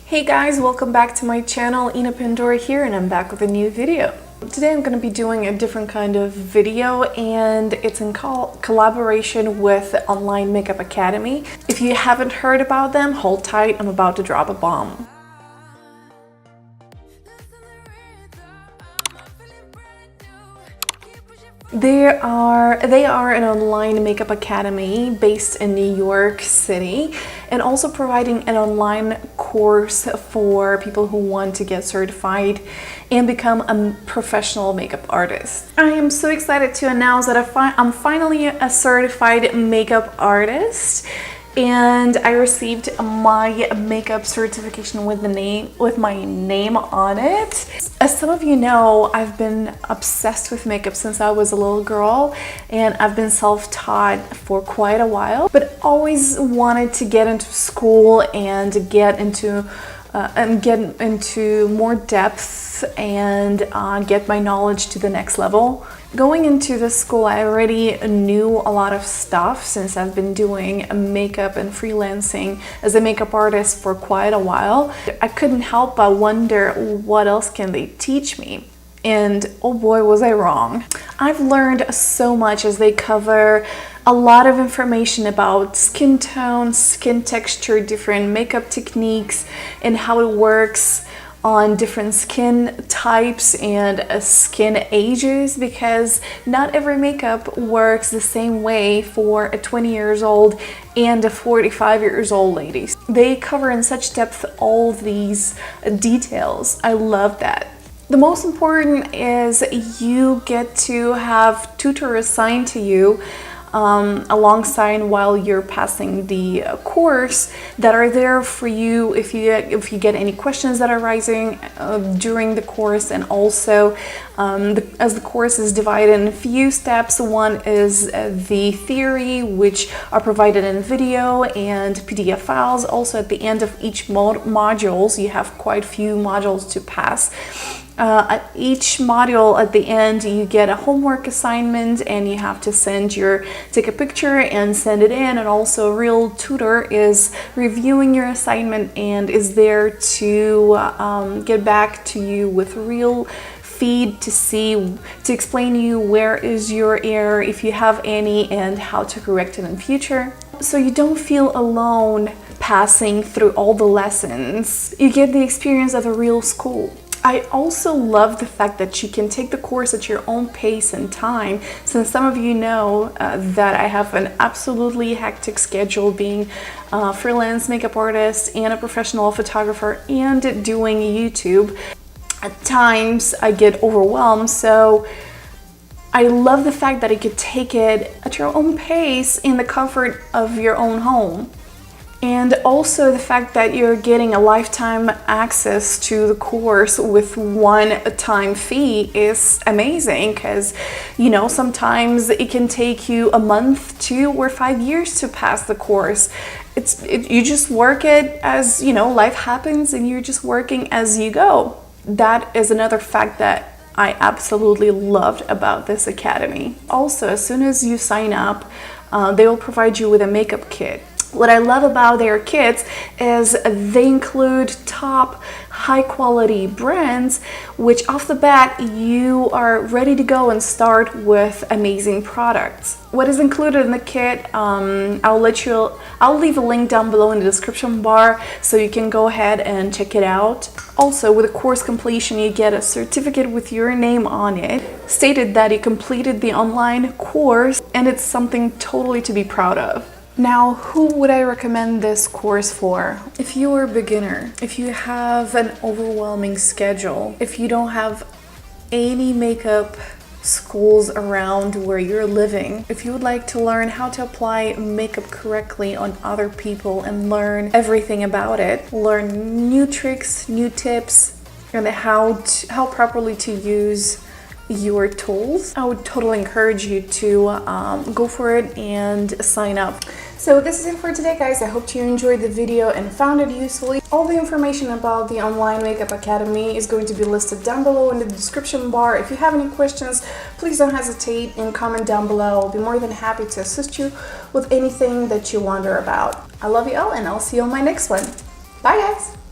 Hey guys, welcome back to my channel. Pandora here, and I'm back with a new video. Today I'm going to be doing a different kind of video, and it's in collaboration with the Online Makeup Academy. If you haven't heard about them, hold tight, I'm about to drop a bomb. They are an online makeup academy based in New York City, and also providing an online course for people who want to get certified and become a professional makeup artist. I am so excited to announce that I'm finally a certified makeup artist, and I received my makeup certification with my name on it. As some of you know, I've been obsessed with makeup since I was a little girl, and I've been self-taught for quite a while, but always wanted to get into school and get into more depth and get my knowledge to the next level. Going into the school, I already knew a lot of stuff since I've been doing makeup and freelancing as a makeup artist for quite a while. I couldn't help but wonder, what else can they teach me? And oh boy, was I wrong. I've learned so much as they cover a lot of information about skin tone, skin texture, different makeup techniques, and how it works on different skin types and skin ages, because not every makeup works the same way for a 20 years old and a 45 years old lady. They cover in such depth all these details. I love that. The most important is you get to have tutors assigned to you alongside while you're passing the course, that are there for you if you get any questions that are arising during the course. And also as the course is divided in a few steps, one is the theory, which are provided in video and PDF files. Also at the end of each modules, you have quite a few modules to pass. At each module at the end, you get a homework assignment, and you have to take a picture and send it in. And also a real tutor is reviewing your assignment and is there to get back to you with real feed to explain you where is your error, if you have any, and how to correct it in future. So you don't feel alone passing through all the lessons. You get the experience of a real school. I also love the fact that you can take the course at your own pace and time, since some of you know that I have an absolutely hectic schedule, being a freelance makeup artist and a professional photographer and doing YouTube. At times I get overwhelmed, so I love the fact that you could take it at your own pace in the comfort of your own home. And also the fact that you're getting a lifetime access to the course with one-time fee is amazing, because you know, sometimes it can take you a month, 2 or 5 years to pass the course. You just work it as, you know, life happens, and you're just working as you go. That is another fact that I absolutely loved about this academy. Also, as soon as you sign up, they will provide you with a makeup kit. What I love about their kits is they include top high quality brands, which off the bat you are ready to go and start with amazing products. What is included in the kit, I'll leave a link down below in the description bar so you can go ahead and check it out. Also, with the course completion, you get a certificate with your name on it, stated that you completed the online course, and it's something totally to be proud of. Now, who would I recommend this course for? If you are a beginner, if you have an overwhelming schedule, if you don't have any makeup schools around where you're living, if you would like to learn how to apply makeup correctly on other people and learn everything about it, learn new tricks, new tips, and how properly to use your tools, I would totally encourage you to go for it and sign up. So this is it for today, guys. I hope you enjoyed the video and found it useful. All the information about the Online Makeup Academy is going to be listed down below in the description bar. If you have any questions, please don't hesitate and comment down below. I'll be more than happy to assist you with anything that you wonder about. I love you all, and I'll see you on my next one. Bye, guys!